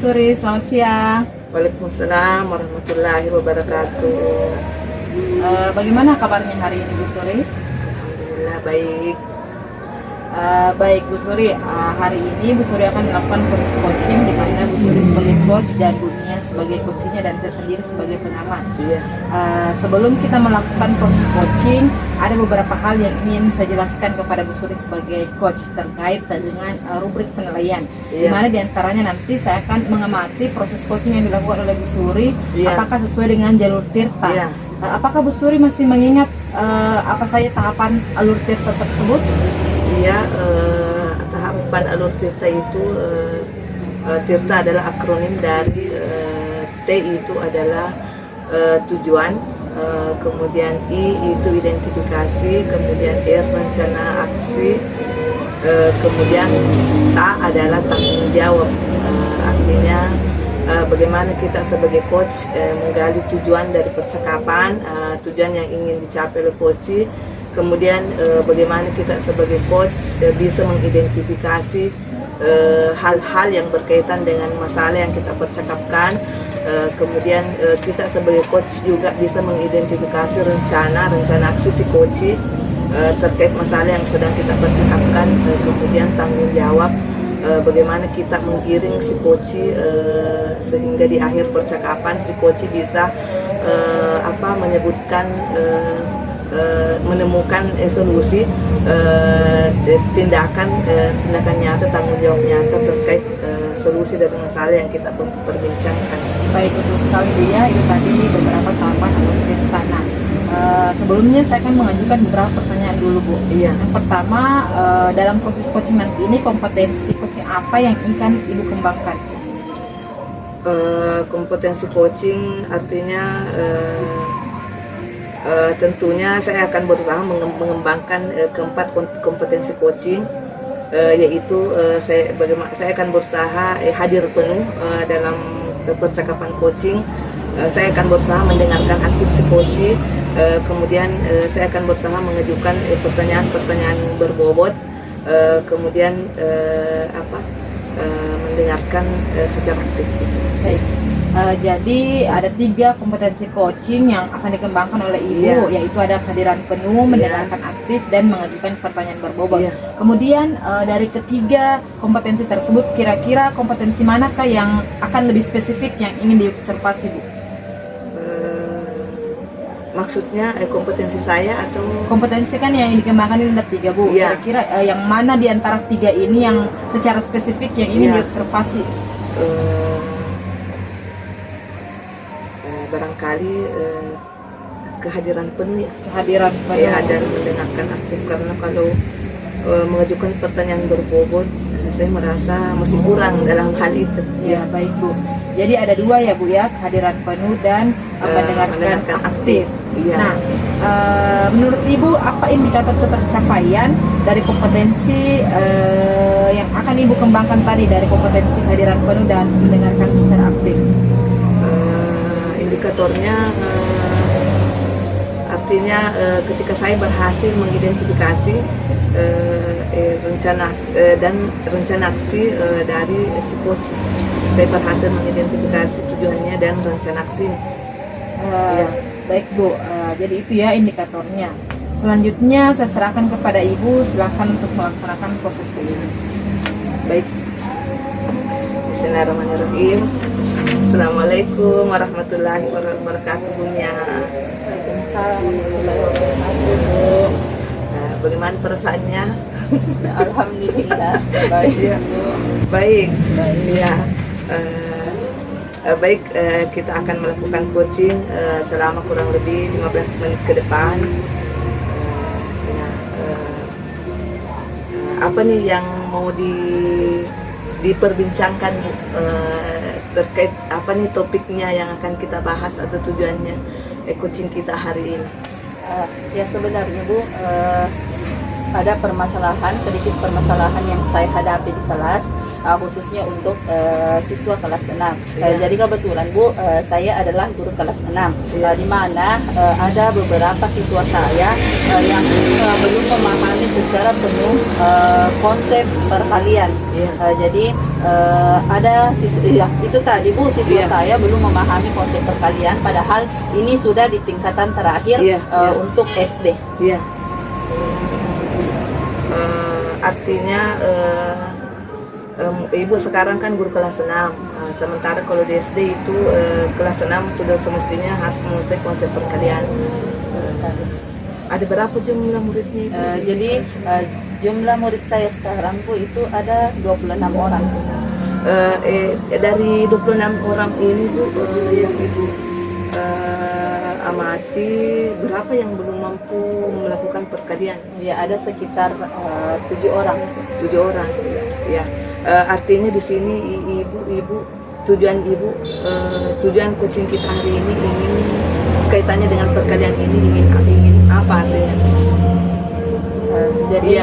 Suri, selamat siang. Waalaikumsalam warahmatullahi wabarakatuh. Bagaimana kabarnya hari ini Bu Suri? Alhamdulillah baik. Baik Bu Suri, hari ini Bu Suri akan melakukan proses coaching di mana Bu Suri sebagai coach dan Bu Nia sebagai coachnya dan saya sendiri sebagai pengamat. Iya. Sebelum kita melakukan proses coaching, ada beberapa hal yang ingin saya jelaskan kepada Bu Suri sebagai coach terkait dengan rubrik penilaian. Di Iya. mana diantaranya nanti saya akan mengamati proses coaching yang dilakukan oleh Bu Suri, Iya. apakah sesuai dengan jalur tirta. Iya. Apakah Bu Suri masih mengingat apa saja tahapan alur tirta tersebut? Iya, tahapan alur tirta itu tirta adalah akronim dari T itu adalah tujuan, kemudian I itu identifikasi, kemudian R rencana aksi, kemudian T adalah tanggung jawab. Artinya bagaimana kita sebagai coach menggali tujuan dari percakapan, tujuan yang ingin dicapai oleh coach. Kemudian bagaimana kita sebagai coach bisa mengidentifikasi hal-hal yang berkaitan dengan masalah yang kita percakapkan. Kemudian kita sebagai coach juga bisa mengidentifikasi rencana aksi si coach terkait masalah yang sedang kita percakapkan. Kemudian tanggung jawab, bagaimana kita mengiring si coach sehingga di akhir percakapan si coach bisa menyebutkan menemukan solusi, tindakan nyata, tanggung jawab nyata terkait solusi dari masalah yang kita perbincangkan. Baik, betul sekali Bu ya, itu tadi beberapa tahapan alur tirta. Nah, sebelumnya saya akan mengajukan beberapa pertanyaan dulu Bu. Iya. Yang pertama, dalam proses coaching nanti ini kompetensi coaching apa yang ingin Ibu kembangkan? Kompetensi coaching artinya tentunya saya akan berusaha mengembangkan keempat kompetensi coaching, yaitu saya akan berusaha hadir penuh dalam percakapan coaching. Saya akan berusaha mendengarkan aktif si coach, kemudian saya akan berusaha mengajukan pertanyaan-pertanyaan berbobot, kemudian mendengarkan secara aktif. Baik. Jadi ada 3 kompetensi coaching yang akan dikembangkan oleh Ibu, yaitu ada kehadiran penuh, mendengarkan aktif, dan mengajukan pertanyaan berbobot. Kemudian dari ketiga kompetensi tersebut, kira-kira kompetensi manakah yang akan lebih spesifik yang ingin diobservasi Bu? Maksudnya kompetensi saya atau Kompetensi kan yang dikembangkan ini ada 3 Bu. Kira-kira yang mana di antara 3 ini yang secara spesifik yang ingin diobservasi? Barangkali kehadiran penuh ya. Kehadiran penuh. Ya, dan mendengarkan aktif, karena kalau mengajukan pertanyaan berbobot saya merasa masih kurang dalam hal itu. Ya, baik Bu. Jadi ada 2 ya Bu ya, kehadiran penuh dan mendengarkan aktif. Iya. Nah, menurut Ibu apa indikator ketercapaian dari kompetensi yang akan Ibu kembangkan tadi, dari kompetensi kehadiran penuh dan mendengarkan secara aktif? Indikatornya artinya ketika saya berhasil mengidentifikasi rencana aksi dari si coach, saya berhasil mengidentifikasi tujuannya dan rencana aksi. Baik Bu, jadi itu ya indikatornya. Selanjutnya saya serahkan kepada Ibu, silakan untuk melaksanakan proses coaching. Baik. Bismillahirrahmanirrahim. Assalamualaikum warahmatullahi wabarakatuh. Waalaikumsalam warahmatullahi wabarakatuh. Bagaimana perasaannya? Alhamdulillah baik. Ya. Baik. Ya. Baik, kita akan melakukan coaching selama kurang lebih 15 menit ke depan. Apa nih yang mau diperbincangkan terkait apa nih topiknya yang akan kita bahas atau tujuannya coaching kita hari ini? Ya sebenarnya Bu, ada sedikit permasalahan yang saya hadapi di kelas. khususnya untuk siswa kelas 6. Jadi kebetulan Bu, saya adalah guru kelas 6, di mana ada beberapa siswa saya yang belum memahami secara penuh konsep perkalian. Jadi ada siswa, itu tadi Bu, siswa saya belum memahami konsep perkalian, padahal ini sudah di tingkatan terakhir untuk SD. Artinya Ibu sekarang kan guru kelas 6, sementara kalau di SD itu kelas 6 sudah semestinya harus menguasai konsep perkalian. Ada berapa jumlah muridnya Ibu? Jadi jumlah murid saya sekarang Bu itu ada 26 orang. Dari 26 orang ini Bu, yang Ibu amati, berapa yang belum mampu melakukan perkalian? Ya, ada sekitar 7 orang. 7 orang. Ya. Artinya di sini Ibu tujuan tujuan coaching kita hari ini ingin kaitannya dengan perkalian ini ingin apa artinya? Jadi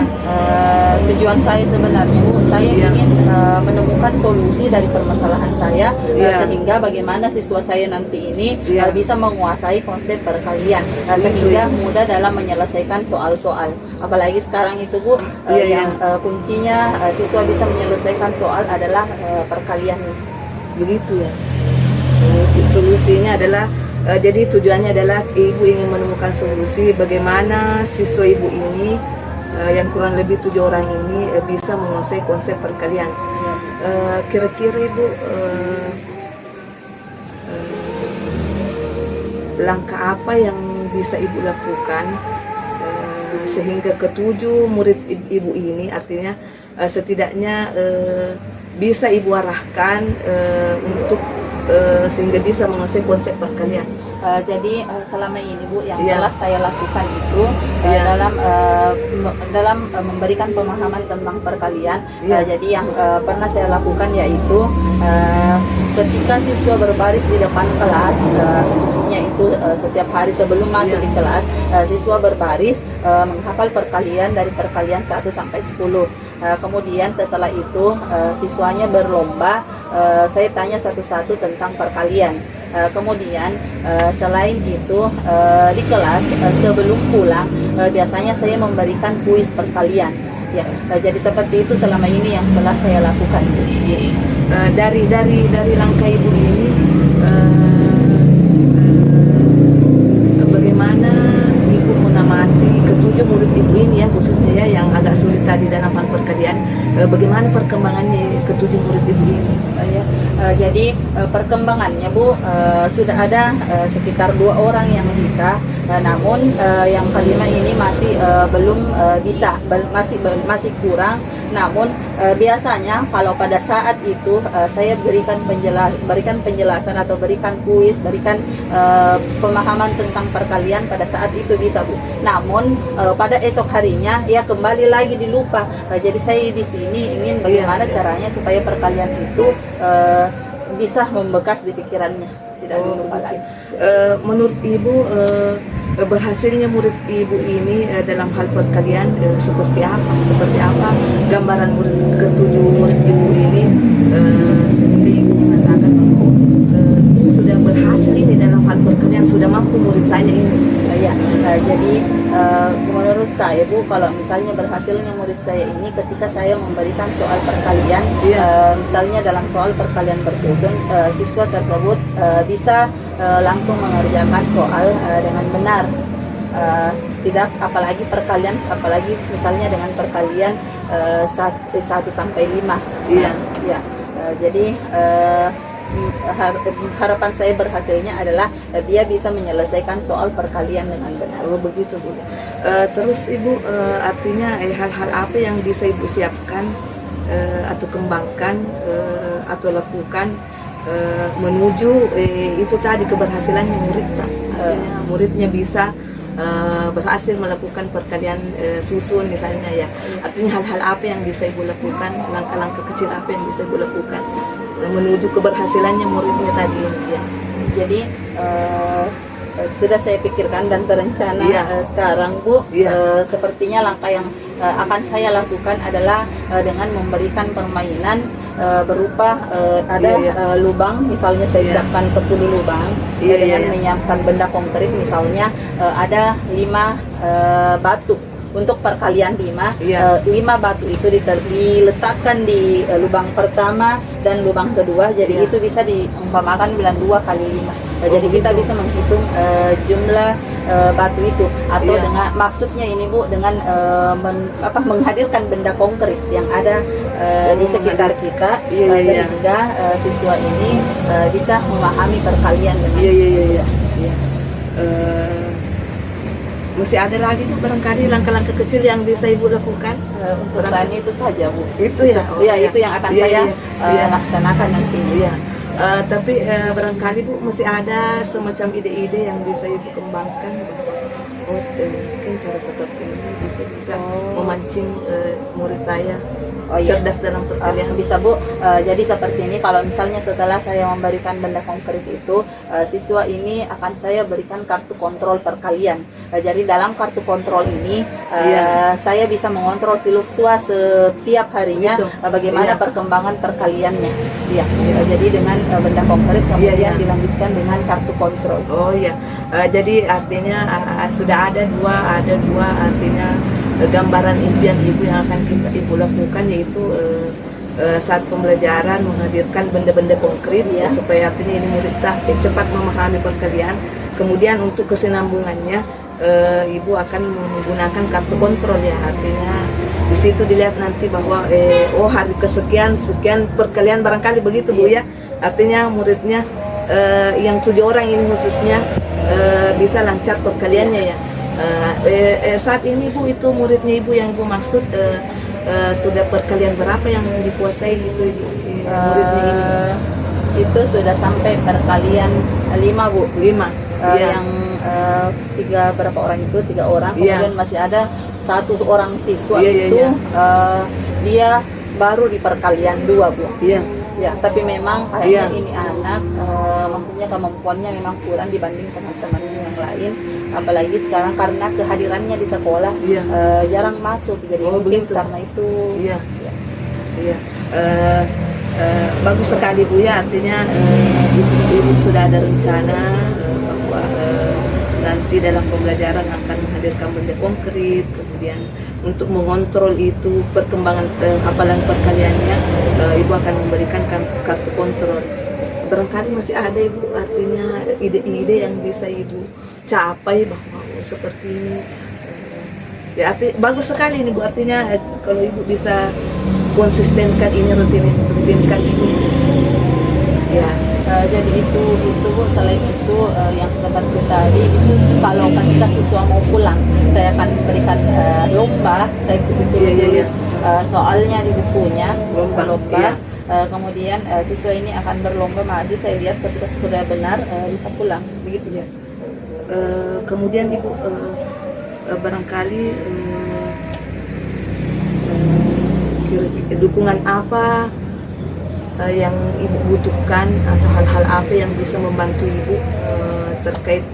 tujuan saya sebenarnya Bu, saya ingin menemukan solusi dari permasalahan saya, sehingga bagaimana siswa saya nanti ini bisa menguasai konsep perkalian, sehingga mudah dalam menyelesaikan soal-soal. Apalagi sekarang itu Bu, yang kuncinya siswa bisa menyelesaikan soal adalah perkalian. Begitu ya. Solusinya adalah jadi tujuannya adalah Ibu ingin menemukan solusi bagaimana siswa Ibu ini yang kurang lebih 7 orang ini bisa menguasai konsep perkalian. Kira-kira Ibu langkah apa yang bisa Ibu lakukan sehingga ketujuh murid Ibu ini, artinya setidaknya bisa Ibu arahkan untuk sehingga bisa menguasai konsep perkalian. Jadi selama ini Bu, yang telah saya lakukan itu dalam memberikan pemahaman tentang perkalian. Jadi yang pernah saya lakukan yaitu ketika siswa berbaris di depan kelas, khususnya itu setiap hari sebelum masuk di kelas, siswa berbaris menghafal perkalian dari perkalian 1 sampai 10. Kemudian setelah itu siswanya berlomba, saya tanya satu-satu tentang perkalian. Kemudian selain itu di kelas sebelum pulang biasanya saya memberikan kuis perkalian. Ya, jadi seperti itu selama ini yang telah saya lakukan. Dari langkah Ibu ini, bagaimana Ibu mengamati ketujuh murid Ibu ini ya, khususnya ya yang agak sulit tadi dalam hal perkalian, bagaimana perkembangannya ketujuh murid Ibu ini? Jadi perkembangannya Bu, sudah ada sekitar 2 orang yang bisa, namun yang kelima ini masih belum bisa, masih kurang. Namun biasanya kalau pada saat itu saya berikan penjelasan atau berikan kuis, berikan pemahaman tentang perkalian, pada saat itu bisa Bu. Namun pada esok harinya ya kembali lagi dilupa. Jadi saya di sini ingin bagaimana caranya supaya perkalian itu bisa membekas di pikirannya, tidak lupa lagi. Menurut Ibu, berhasilnya murid Ibu ini dalam hal perkalian seperti apa? Seperti apa gambaran ketujuh murid Ibu ini sehingga Ibu mengatakan bahwa ini sudah berhasil ini dalam hal perkalian, sudah mampu murid saya ini. Jadi menurut saya Bu, kalau misalnya berhasilnya murid saya ini ketika saya memberikan soal perkalian, misalnya dalam soal perkalian bersusun, siswa tersebut bisa langsung mengerjakan soal dengan benar. Tidak, apalagi perkalian, apalagi misalnya dengan perkalian 1 sampai 5. Jadi harapan saya berhasilnya adalah dia bisa menyelesaikan soal perkalian dengan benar. Begitu Bu. Terus Ibu, artinya hal-hal apa yang bisa Ibu siapkan atau kembangkan atau lakukan menuju itu tadi keberhasilannya murid, artinya muridnya bisa berhasil melakukan perkalian susun misalnya ya. Artinya hal-hal apa yang bisa Ibu lakukan, langkah-langkah kecil apa yang bisa Ibu lakukan menuju keberhasilannya muridnya tadi ya. Jadi sudah saya pikirkan dan terencana sekarang Bu. Sepertinya langkah yang akan saya lakukan adalah dengan memberikan permainan berupa ada lubang, misalnya saya siapkan 10 lubang dengan menyiapkan benda konkret, misalnya ada 5 batu. Untuk perkalian 5, 5 batu itu diletakkan di lubang pertama dan lubang kedua, jadi itu bisa diumpamakan bilang 2 kali 5. Jadi kita bisa menghitung jumlah batu itu, atau dengan maksudnya ini Bu, dengan menghadirkan benda konkret yang ada di sekitar kita, sehingga siswa ini bisa memahami perkalian dengan masih ada lagi Bu barangkali langkah-langkah kecil yang bisa Ibu lakukan? Untuk saat ini itu saja Bu. Itu ya? Itu yang akan saya laksanakan nanti. Tapi barangkali Bu masih ada semacam ide-ide yang bisa Ibu kembangkan bahwa mungkin cara seperti ini bisa juga memancing murid saya cerdas dalam perkalian. Bisa Bu. Jadi seperti ini, kalau misalnya setelah saya memberikan benda konkret itu, siswa ini akan saya berikan kartu kontrol perkalian. Jadi dalam kartu kontrol ini saya bisa mengontrol siswa setiap harinya bagaimana perkembangan perkaliannya. Jadi dengan benda konkret kemudian dilanjutkan dengan kartu kontrol. Jadi artinya sudah ada dua artinya gambaran impian Ibu yang akan Ibu lakukan, yaitu saat pembelajaran menghadirkan benda-benda konkret supaya artinya ini murid cepat memahami perkalian. Kemudian untuk kesinambungannya Ibu akan menggunakan kartu kontrol artinya di situ dilihat nanti bahwa hari kesekian sekian perkalian barangkali begitu Bu artinya muridnya yang 7 orang ini khususnya bisa lancar perkaliannya saat ini Bu, itu muridnya Ibu yang Ibu maksud sudah perkalian berapa yang dikuasai gitu muridnya ini? Itu sudah sampai perkalian 5 Bu. 5 yang 3 berapa orang itu 3 orang, kemudian masih ada 1 orang siswa dia baru di perkalian 2 Bu. Tapi memang kayaknya ini anak maksudnya kemampuannya memang kurang dibanding teman-teman yang lain, apalagi sekarang karena kehadirannya di sekolah jarang masuk, jadi mungkin karena itu bagus sekali Bu artinya Ibu sudah ada rencana bahwa nanti dalam pembelajaran akan menghadirkan benda konkret, kemudian untuk mengontrol itu perkembangan hafalan perkaliannya Ibu akan memberikan kartu kontrol. Barangkali masih ada Ibu artinya ide-ide yang bisa Ibu capai bahwa seperti ini bagus sekali ini Bu, artinya kalau Ibu bisa konsistenkan ini, rutinkan ini jadi itu Bu. Selain itu yang seperti tadi itu, kalau ketika siswa mau pulang saya akan berikan lomba, saya disuruh tulis soalnya di bukunya, lomba. Kemudian siswa ini akan berlomba maju, saya lihat ketika sudah benar bisa pulang, begitu ya. Kemudian Ibu barangkali dukungan apa yang Ibu butuhkan atau hal-hal apa yang bisa membantu Ibu terkait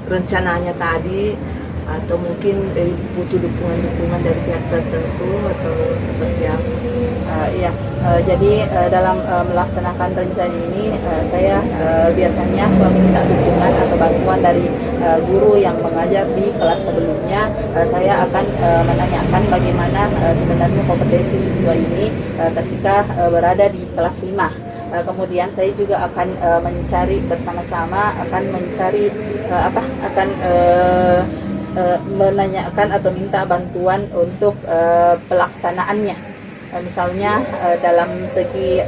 rencananya tadi, atau mungkin butuh dukungan dari pihak tertentu atau seperti apa? Jadi dalam melaksanakan rencana ini saya biasanya meminta dukungan atau bantuan dari guru yang mengajar di kelas sebelumnya. Saya akan menanyakan bagaimana sebenarnya kompetensi siswa ini ketika berada di kelas 5. Kemudian saya juga akan mencari bersama-sama, menanyakan atau minta bantuan untuk pelaksanaannya. Misalnya dalam segi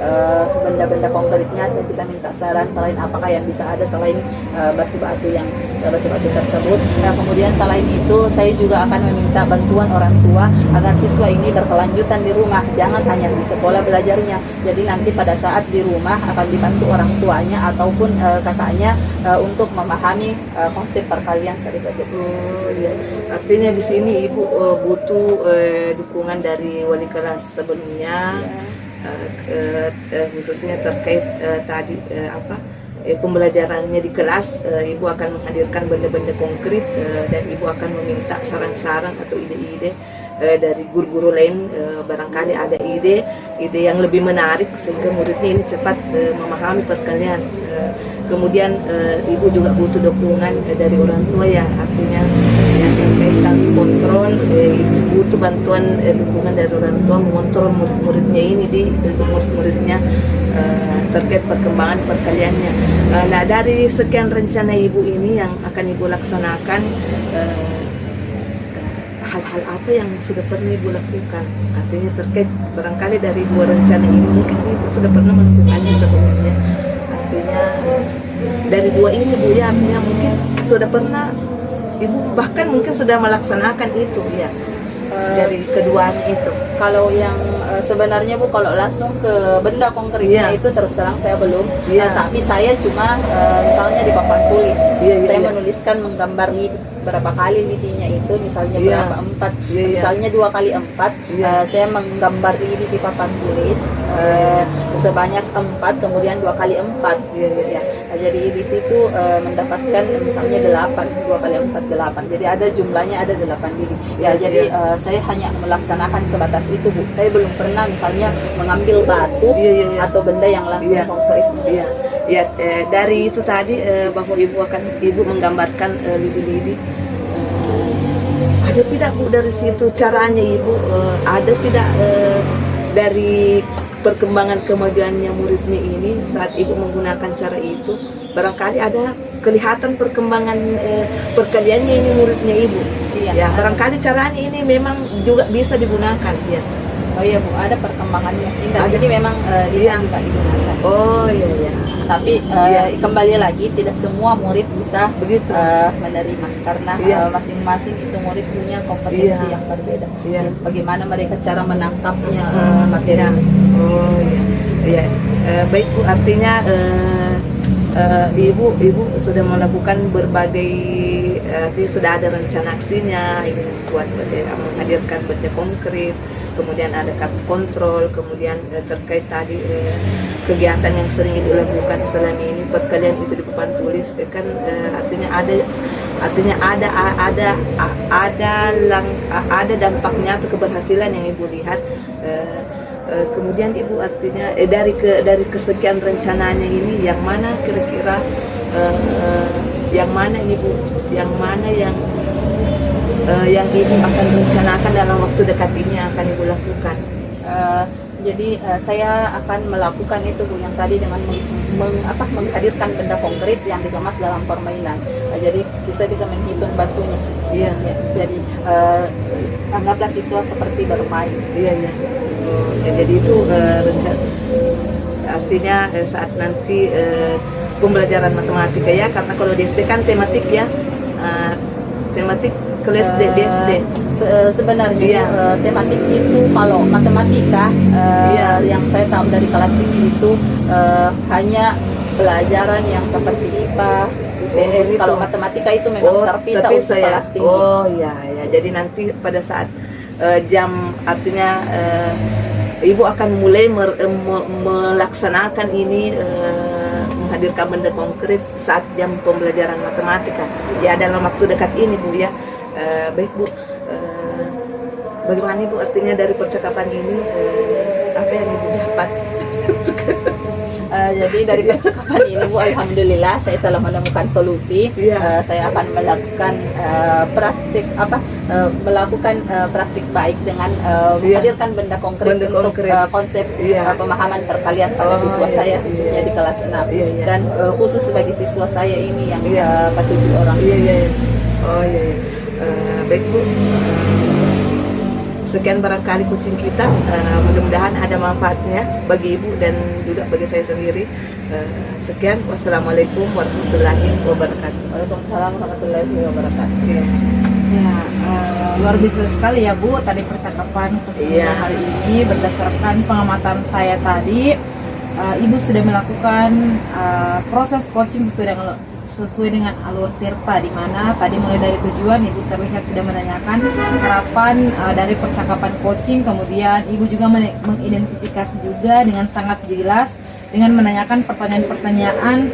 benda-benda konkretnya saya bisa minta saran selain apakah yang bisa ada selain batu-batu tersebut. Kemudian selain itu saya juga akan meminta bantuan orang tua agar siswa ini berkelanjutan di rumah, jangan hanya di sekolah belajarnya. Jadi nanti pada saat di rumah akan dibantu orang tuanya ataupun kakaknya untuk memahami konsep perkalian tersebut. Artinya di sini Ibu butuh dukungan dari wali kelas sebelumnya, khususnya terkait tadi pembelajarannya di kelas. Ibu akan menghadirkan benda-benda konkret dan Ibu akan meminta saran-saran atau ide-ide dari guru-guru lain barangkali ada ide yang lebih menarik sehingga muridnya ini cepat memahami perkalian. Kemudian ibu juga butuh dukungan dari orang tua ya, artinya yang terkait kontrol, ibu butuh bantuan dukungan dari orang tua mengontrol murid-muridnya ini di murid-muridnya terkait perkembangan perkaliannya. Nah, dari sekian rencana ibu ini yang akan ibu laksanakan, hal-hal apa yang sudah pernah ibu lakukan? Artinya terkait barangkali dari dua rencana ini mungkin ibu sudah pernah melakukannya sebelumnya. Artinya dari dua ini bu ya, artinya mungkin sudah pernah ibu bahkan mungkin sudah melaksanakan itu ya, dari keduanya itu. Kalau yang sebenarnya Bu, kalau langsung ke benda konkretnya itu terus terang saya belum. Tapi saya cuma misalnya di papan tulis, saya menuliskan menggambar berapa kali lininya itu, misalnya berapa 4, misalnya 2 kali 4, saya menggambar ini di papan tulis sebanyak 4, kemudian 2 kali 4. Ya. Jadi di situ mendapatkan misalnya 8, 2 kali 4 8. Jadi ada jumlahnya ada 8 diri. Ya, jadi saya hanya melaksanakan sebatas itu Bu. Saya belum pernah misalnya mengambil batu atau benda yang langsung konkret. Ya, dari itu tadi bahwa ibu menggambarkan lidi-lidi. Ada tidak Bu dari situ caranya ibu? Ada tidak dari perkembangan kemajuannya muridnya ini saat ibu menggunakan cara itu? Barangkali ada kelihatan perkembangan perkaliannya ini muridnya ibu. Ya, barangkali caranya ini memang juga bisa digunakan ya. Oh iya Bu, ada perkembangannya. Jadi memang bisa juga digunakan. Oh iya. Tapi kembali lagi tidak semua murid bisa begitu menerima karena masing-masing itu murid punya kompetensi yang berbeda. Bagaimana mereka cara menangkapnya materi. Oh iya. Baik Bu, artinya ibu sudah melakukan berbagai, sudah ada rencana aksinya, ingin membuat menghadirkan benda konkret, kemudian ada kontrol, kemudian terkait tadi kegiatan yang sering ibu lakukan selama ini perkalian itu di papan tulis kan, artinya ada dampaknya atau keberhasilan yang ibu lihat. Kemudian ibu artinya dari kesekian rencananya ini yang mana kira-kira yang mana ibu yang ibu akan rencanakan dalam waktu dekat ini akan ibu lakukan? Jadi saya akan melakukan itu Bu, yang tadi dengan menghadirkan benda konkret yang dikemas dalam permainan. Jadi bisa menghitung batunya. Iya. Jadi anggaplah siswa seperti bermain. Iya. Jadi itu rencana. Artinya saat nanti pembelajaran matematika ya, karena kalau di SD kan tematik ya, tematik kelas di SD. Sebenarnya tematik itu kalau matematika yang saya tahu dari kelas tinggi itu hanya pelajaran yang seperti IPA, IPS. Kalau matematika itu memang terpisah untuk kelas tinggi. Oh ya. Jadi nanti pada saat jam, artinya ibu akan mulai melaksanakan ini, menghadirkan benda konkret saat jam pembelajaran matematika ya, dalam waktu dekat ini Bu ya. Baik Bu, bagaimana Ibu artinya dari percakapan ini apa yang Ibu dapat? Jadi dari percakapan ini Bu, alhamdulillah saya telah menemukan solusi. Saya akan melakukan praktik baik dengan menghadirkan benda konkret untuk konsep pemahaman perkalian pada siswa saya, khususnya di kelas 6 dan khusus bagi siswa saya ini yang 47 orang. Oh iya. Baik Bu, sekian barangkali kucing kita, mudah-mudahan ada manfaatnya bagi Ibu dan juga bagi saya sendiri. Sekian, wassalamualaikum warahmatullahi wabarakatuh. Waalaikumsalam warahmatullahi wabarakatuh. Ya, luar biasa sekali ya Bu tadi percakapan kucing hari ini. Berdasarkan pengamatan saya tadi, Ibu sudah melakukan proses coaching sesuai dengan alur Tirta, di mana tadi mulai dari tujuan Ibu terlihat sudah menanyakan harapan dari percakapan coaching, kemudian Ibu juga mengidentifikasi juga dengan sangat jelas dengan menanyakan pertanyaan-pertanyaan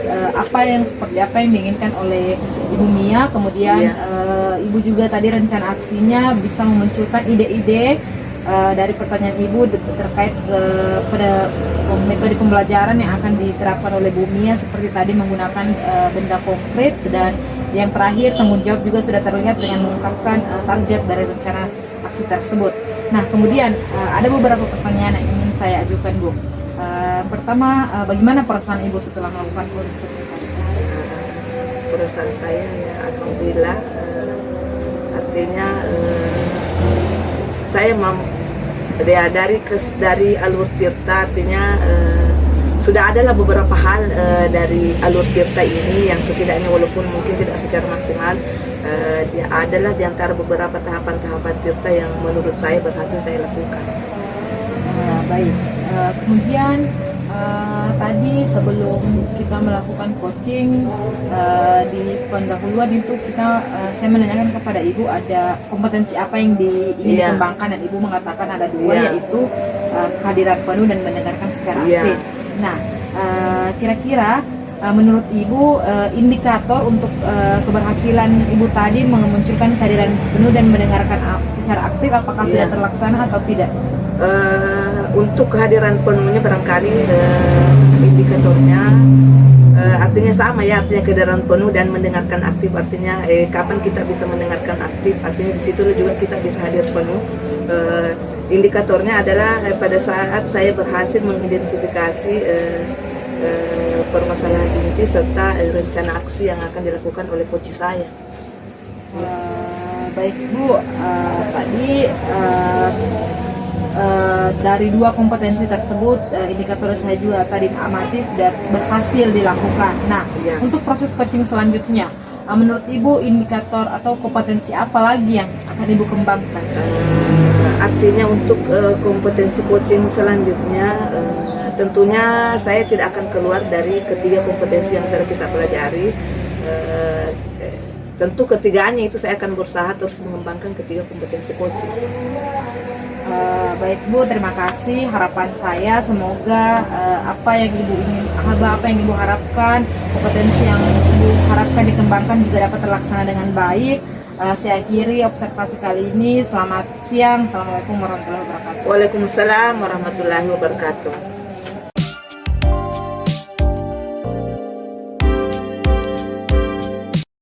seperti apa yang diinginkan oleh Ibu Mia, kemudian Ibu juga tadi rencana aksinya bisa memunculkan ide-ide dari pertanyaan Ibu terkait pada metode pembelajaran yang akan diterapkan oleh Bu Mia, seperti tadi menggunakan benda konkret, dan yang terakhir tanggung jawab juga sudah terlihat dengan mengungkapkan target dari rencana aksi tersebut. Nah, kemudian ada beberapa pertanyaan yang ingin saya ajukan, Bu. Pertama, bagaimana perasaan Ibu setelah melakukan proses coaching tadi? Perasaan saya ya alhamdulillah, artinya saya dari alur Tirta, artinya sudah adalah beberapa hal dari alur Tirta ini yang setidaknya walaupun mungkin tidak secara maksimal, dia adalah di antara beberapa tahapan-tahapan Tirta yang menurut saya berhasil saya lakukan. Baik, kemudian tadi sebelum kita melakukan coaching di pendahuluan itu saya menanyakan kepada Ibu ada kompetensi apa yang ingin dikembangkan, dan Ibu mengatakan ada dua, yaitu kehadiran penuh dan mendengarkan secara aktif. Nah, kira-kira menurut Ibu indikator untuk keberhasilan Ibu tadi memunculkan kehadiran penuh dan mendengarkan secara aktif apakah sudah terlaksana atau tidak? Untuk kehadiran penuhnya barangkali indikatornya artinya sama ya, artinya kehadiran penuh dan mendengarkan aktif, artinya kapan kita bisa mendengarkan aktif, artinya di situ juga kita bisa hadir penuh. Indikatornya adalah pada saat saya berhasil mengidentifikasi permasalahan inti serta rencana aksi yang akan dilakukan oleh coach saya. Baik Bu, tadi dari dua kompetensi tersebut indikator saya juga tadi amati sudah berhasil dilakukan. Nah, untuk proses coaching selanjutnya, menurut Ibu indikator atau kompetensi apa lagi yang akan Ibu kembangkan? Artinya untuk kompetensi coaching selanjutnya, tentunya saya tidak akan keluar dari ketiga kompetensi yang telah kita pelajari. Tentu ketiganya itu saya akan berusaha terus mengembangkan ketiga kompetensi coaching. Baik Bu, terima kasih. Harapan saya semoga apa yang Ibu harapkan, kompetensi yang Ibu harapkan dikembangkan juga dapat terlaksana dengan baik. Saya akhiri observasi kali ini. Selamat siang. Assalamualaikum warahmatullahi wabarakatuh. Waalaikumsalam warahmatullahi wabarakatuh.